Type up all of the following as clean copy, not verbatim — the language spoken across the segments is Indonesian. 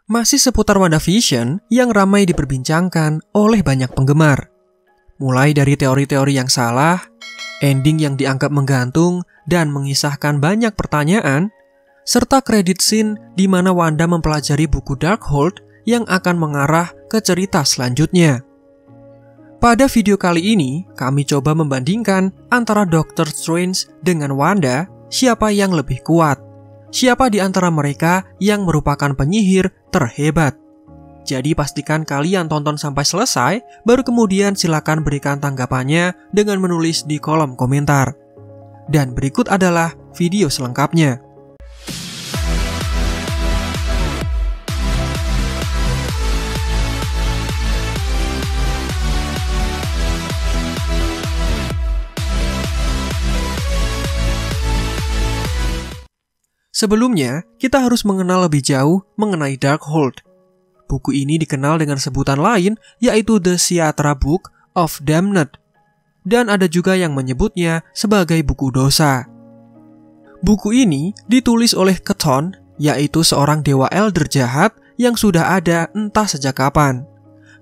Masih seputar WandaVision yang ramai diperbincangkan oleh banyak penggemar. Mulai dari teori-teori yang salah, ending yang dianggap menggantung dan mengisahkan banyak pertanyaan, serta credit scene di mana Wanda mempelajari buku Darkhold yang akan mengarah ke cerita selanjutnya. Pada video kali ini, kami coba membandingkan antara Doctor Strange dengan Wanda, siapa yang lebih kuat. Siapa di antara mereka yang merupakan penyihir terhebat. Jadi pastikan kalian tonton sampai selesai, baru kemudian silakan berikan tanggapannya dengan menulis di kolom komentar. Dan berikut adalah video selengkapnya. Sebelumnya, kita harus mengenal lebih jauh mengenai Darkhold. Buku ini dikenal dengan sebutan lain, yaitu The Ceatra Book of Damned. Dan ada juga yang menyebutnya sebagai buku dosa. Buku ini ditulis oleh Chthon, yaitu seorang dewa elder jahat yang sudah ada entah sejak kapan.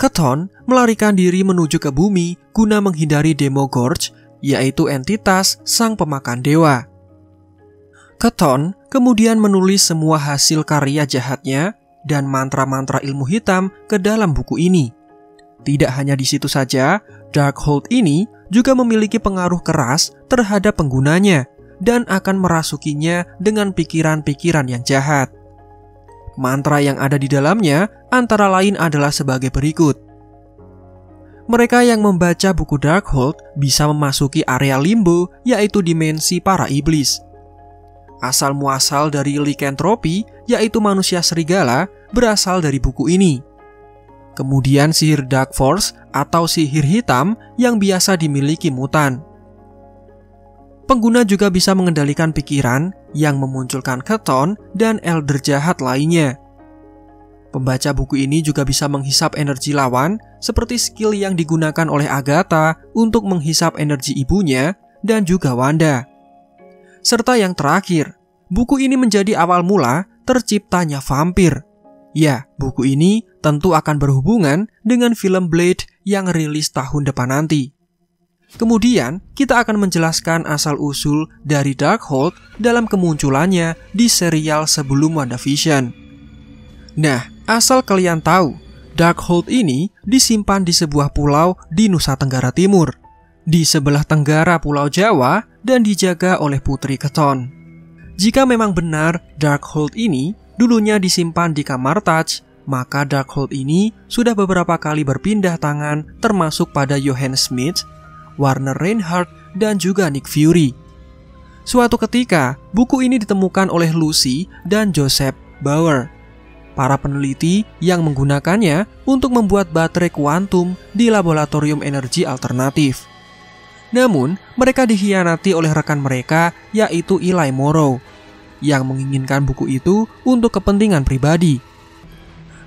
Chthon melarikan diri menuju ke bumi guna menghindari Demogorgon, yaitu entitas sang pemakan dewa. Chthon kemudian menulis semua hasil karya jahatnya dan mantra-mantra ilmu hitam ke dalam buku ini. Tidak hanya di situ saja, Darkhold ini juga memiliki pengaruh keras terhadap penggunanya dan akan merasukinya dengan pikiran-pikiran yang jahat. Mantra yang ada di dalamnya antara lain adalah sebagai berikut. Mereka yang membaca buku Darkhold bisa memasuki area limbo, yaitu dimensi para iblis. Asal-muasal dari likentropi, yaitu manusia serigala, berasal dari buku ini. Kemudian sihir Dark Force atau sihir hitam yang biasa dimiliki mutan. Pengguna juga bisa mengendalikan pikiran yang memunculkan Chthon dan elder jahat lainnya. Pembaca buku ini juga bisa menghisap energi lawan, seperti skill yang digunakan oleh Agatha untuk menghisap energi ibunya dan juga Wanda. Serta yang terakhir, buku ini menjadi awal mula terciptanya vampir. Ya, buku ini tentu akan berhubungan dengan film Blade yang rilis tahun depan nanti. Kemudian, kita akan menjelaskan asal-usul dari Darkhold dalam kemunculannya di serial sebelum WandaVision. Nah, asal kalian tahu, Darkhold ini disimpan di sebuah pulau di Nusa Tenggara Timur, di sebelah tenggara Pulau Jawa, dan dijaga oleh Putri Chthon. Jika memang benar Darkhold ini dulunya disimpan di kamar Taj, maka Darkhold ini sudah beberapa kali berpindah tangan, termasuk pada Johann Smith, Warner Reinhardt, dan juga Nick Fury. Suatu ketika, buku ini ditemukan oleh Lucy dan Joseph Bauer, para peneliti yang menggunakannya untuk membuat baterai kuantum di laboratorium energi alternatif. Namun, mereka dikhianati oleh rekan mereka, yaitu Eli Morrow, yang menginginkan buku itu untuk kepentingan pribadi.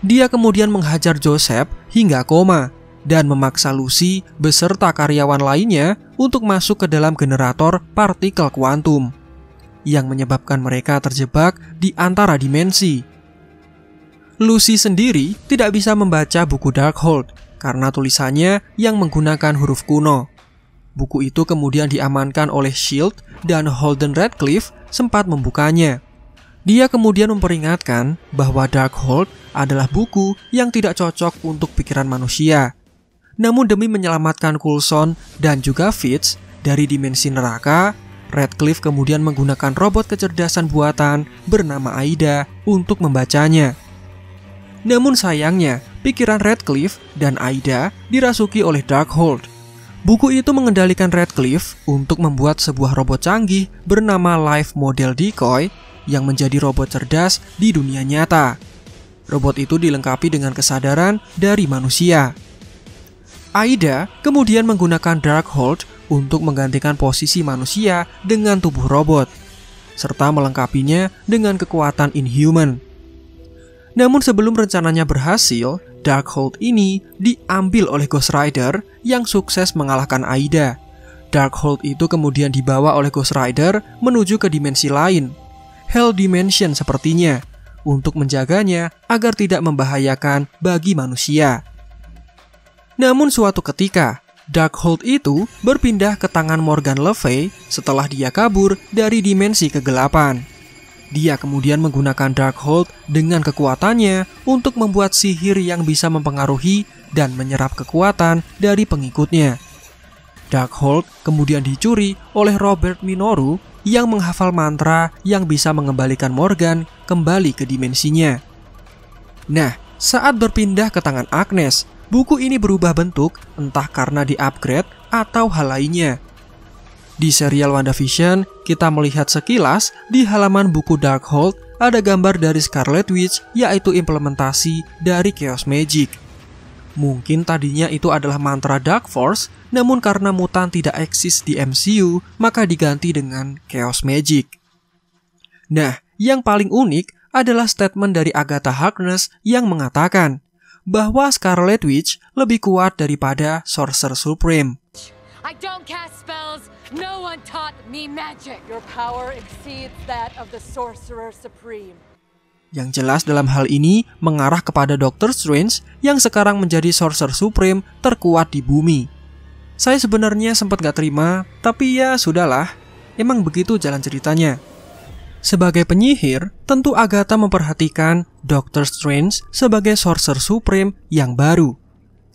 Dia kemudian menghajar Joseph hingga koma, dan memaksa Lucy beserta karyawan lainnya untuk masuk ke dalam generator partikel kuantum, yang menyebabkan mereka terjebak di antara dimensi. Lucy sendiri tidak bisa membaca buku Darkhold, karena tulisannya yang menggunakan huruf kuno. Buku itu kemudian diamankan oleh S.H.I.E.L.D. dan Holden Radcliffe sempat membukanya. Dia kemudian memperingatkan bahwa Darkhold adalah buku yang tidak cocok untuk pikiran manusia. Namun demi menyelamatkan Coulson dan juga Fitz dari dimensi neraka, Radcliffe kemudian menggunakan robot kecerdasan buatan bernama Aida untuk membacanya. Namun sayangnya, pikiran Radcliffe dan Aida dirasuki oleh Darkhold. Buku itu mengendalikan Radcliffe untuk membuat sebuah robot canggih bernama Life Model Decoy yang menjadi robot cerdas di dunia nyata. Robot itu dilengkapi dengan kesadaran dari manusia. Aida kemudian menggunakan Darkhold untuk menggantikan posisi manusia dengan tubuh robot, serta melengkapinya dengan kekuatan Inhuman. Namun sebelum rencananya berhasil, Darkhold ini diambil oleh Ghost Rider yang sukses mengalahkan Aida. Darkhold itu kemudian dibawa oleh Ghost Rider menuju ke dimensi lain, Hell Dimension sepertinya, untuk menjaganya agar tidak membahayakan bagi manusia. Namun suatu ketika, Darkhold itu berpindah ke tangan Morgan Le Fay setelah dia kabur dari dimensi kegelapan. Dia kemudian menggunakan Darkhold dengan kekuatannya untuk membuat sihir yang bisa mempengaruhi dan menyerap kekuatan dari pengikutnya. Darkhold kemudian dicuri oleh Robert Minoru yang menghafal mantra yang bisa mengembalikan Morgan kembali ke dimensinya. Nah, saat berpindah ke tangan Agnes, buku ini berubah bentuk entah karena di-upgrade atau hal lainnya. Di serial WandaVision, kita melihat sekilas di halaman buku Darkhold ada gambar dari Scarlet Witch, yaitu implementasi dari Chaos Magic. Mungkin tadinya itu adalah mantra Dark Force, namun karena mutan tidak eksis di MCU, maka diganti dengan Chaos Magic. Nah, yang paling unik adalah statement dari Agatha Harkness yang mengatakan bahwa Scarlet Witch lebih kuat daripada Sorcerer Supreme. I don't cast spells. No one taught me magic. Your power exceeds that of the Sorcerer Supreme. Yang jelas dalam hal ini mengarah kepada Doctor Strange yang sekarang menjadi Sorcerer Supreme terkuat di bumi. Saya sebenarnya sempat gak terima, tapi ya sudahlah, emang begitu jalan ceritanya. Sebagai penyihir, tentu Agatha memperhatikan Doctor Strange sebagai Sorcerer Supreme yang baru,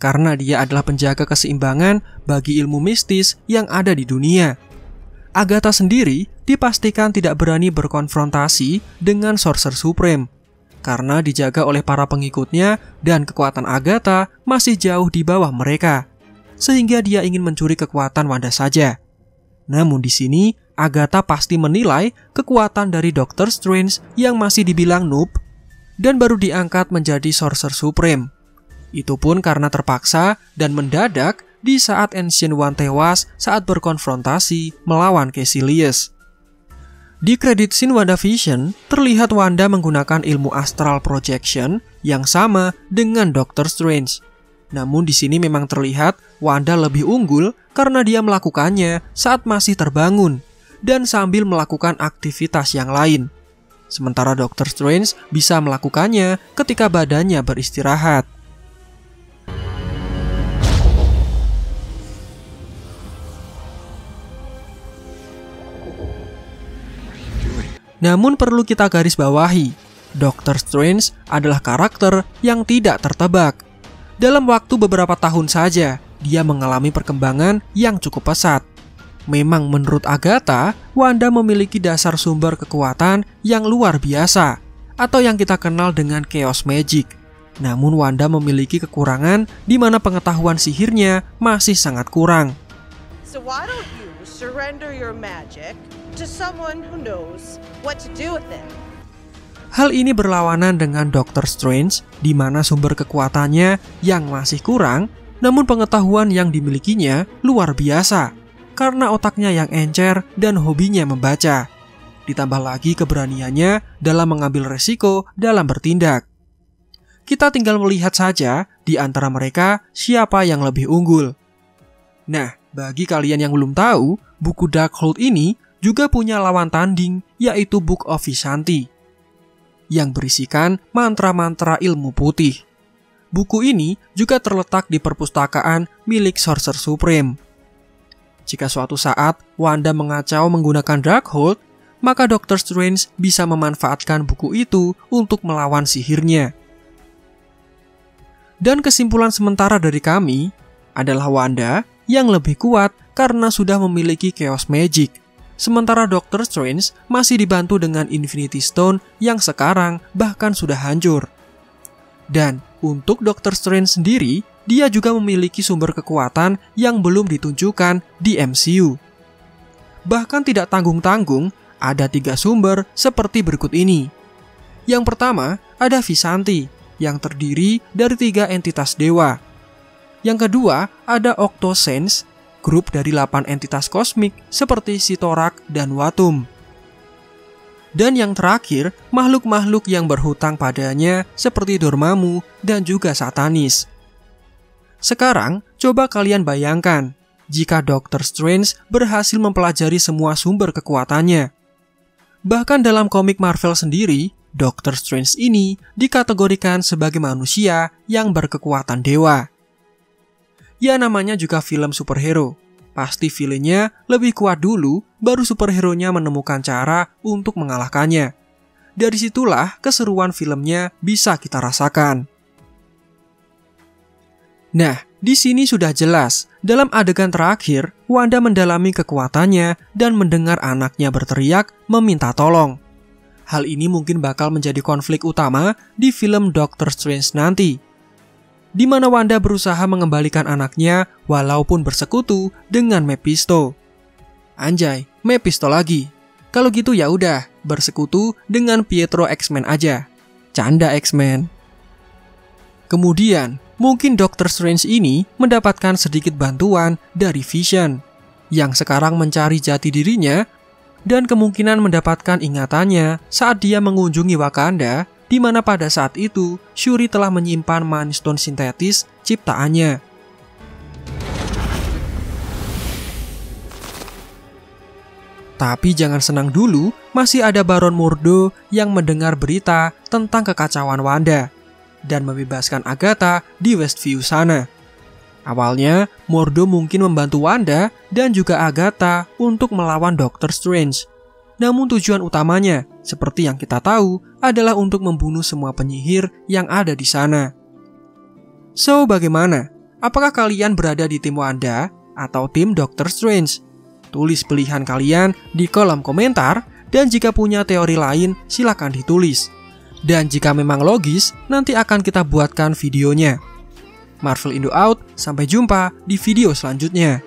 karena dia adalah penjaga keseimbangan bagi ilmu mistis yang ada di dunia. Agatha sendiri dipastikan tidak berani berkonfrontasi dengan Sorcerer Supreme, karena dijaga oleh para pengikutnya dan kekuatan Agatha masih jauh di bawah mereka, sehingga dia ingin mencuri kekuatan Wanda saja. Namun di sini, Agatha pasti menilai kekuatan dari Doctor Strange yang masih dibilang noob, dan baru diangkat menjadi Sorcerer Supreme. Itu pun karena terpaksa dan mendadak di saat Ancient One tewas saat berkonfrontasi melawan Caecilius. Di kredit scene WandaVision, terlihat Wanda menggunakan ilmu astral projection yang sama dengan Doctor Strange. Namun di sini memang terlihat Wanda lebih unggul karena dia melakukannya saat masih terbangun dan sambil melakukan aktivitas yang lain. Sementara Doctor Strange bisa melakukannya ketika badannya beristirahat. Namun perlu kita garis bawahi, Doctor Strange adalah karakter yang tidak tertebak. Dalam waktu beberapa tahun saja, dia mengalami perkembangan yang cukup pesat. Memang menurut Agatha, Wanda memiliki dasar sumber kekuatan yang luar biasa, atau yang kita kenal dengan Chaos Magic. Namun Wanda memiliki kekurangan di mana pengetahuan sihirnya masih sangat kurang. So why don't you surrender your magic to someone who knows what to do with it? Hal ini berlawanan dengan Doctor Strange, di mana sumber kekuatannya yang masih kurang, namun pengetahuan yang dimilikinya luar biasa, karena otaknya yang encer dan hobinya membaca. Ditambah lagi keberaniannya dalam mengambil resiko dalam bertindak. Kita tinggal melihat saja di antara mereka siapa yang lebih unggul. Nah, bagi kalian yang belum tahu, buku Darkhold ini juga punya lawan tanding, yaitu Book of Vishanti, yang berisikan mantra-mantra ilmu putih. Buku ini juga terletak di perpustakaan milik Sorcerer Supreme. Jika suatu saat Wanda mengacau menggunakan Darkhold, maka Doctor Strange bisa memanfaatkan buku itu untuk melawan sihirnya. Dan kesimpulan sementara dari kami adalah Wanda yang lebih kuat karena sudah memiliki Chaos Magic. Sementara Doctor Strange masih dibantu dengan Infinity Stone yang sekarang bahkan sudah hancur. Dan untuk Doctor Strange sendiri, dia juga memiliki sumber kekuatan yang belum ditunjukkan di MCU. Bahkan tidak tanggung-tanggung, ada 3 sumber seperti berikut ini. Yang pertama, ada Vishanti, yang terdiri dari 3 entitas dewa. Yang kedua, ada Octosense, grup dari 8 entitas kosmik seperti Sitorak dan Watum. Dan yang terakhir, makhluk-makhluk yang berhutang padanya seperti Dormammu dan juga Satanis. Sekarang, coba kalian bayangkan, jika Doctor Strange berhasil mempelajari semua sumber kekuatannya. Bahkan dalam komik Marvel sendiri, Doctor Strange ini dikategorikan sebagai manusia yang berkekuatan dewa. Ya namanya juga film superhero. Pasti villainnya lebih kuat dulu, baru superhero-nya menemukan cara untuk mengalahkannya. Dari situlah keseruan filmnya bisa kita rasakan. Nah, di sini sudah jelas, dalam adegan terakhir, Wanda mendalami kekuatannya dan mendengar anaknya berteriak meminta tolong. Hal ini mungkin bakal menjadi konflik utama di film Doctor Strange nanti, di mana Wanda berusaha mengembalikan anaknya walaupun bersekutu dengan Mephisto. Anjay, Mephisto lagi. Kalau gitu ya udah, bersekutu dengan Pietro X-Men aja. Canda X-Men. Kemudian, mungkin Doctor Strange ini mendapatkan sedikit bantuan dari Vision, yang sekarang mencari jati dirinya dan kemungkinan mendapatkan ingatannya saat dia mengunjungi Wakanda, di mana pada saat itu Shuri telah menyimpan Mind Stone sintetis ciptaannya. Tapi jangan senang dulu, masih ada Baron Mordo yang mendengar berita tentang kekacauan Wanda dan membebaskan Agatha di Westview sana. Awalnya, Mordo mungkin membantu Wanda dan juga Agatha untuk melawan Doctor Strange. Namun tujuan utamanya, seperti yang kita tahu, adalah untuk membunuh semua penyihir yang ada di sana. So, bagaimana? Apakah kalian berada di tim Wanda atau tim Doctor Strange? Tulis pilihan kalian di kolom komentar, dan jika punya teori lain, silakan ditulis. Dan jika memang logis, nanti akan kita buatkan videonya. Marvel Indo out, sampai jumpa di video selanjutnya.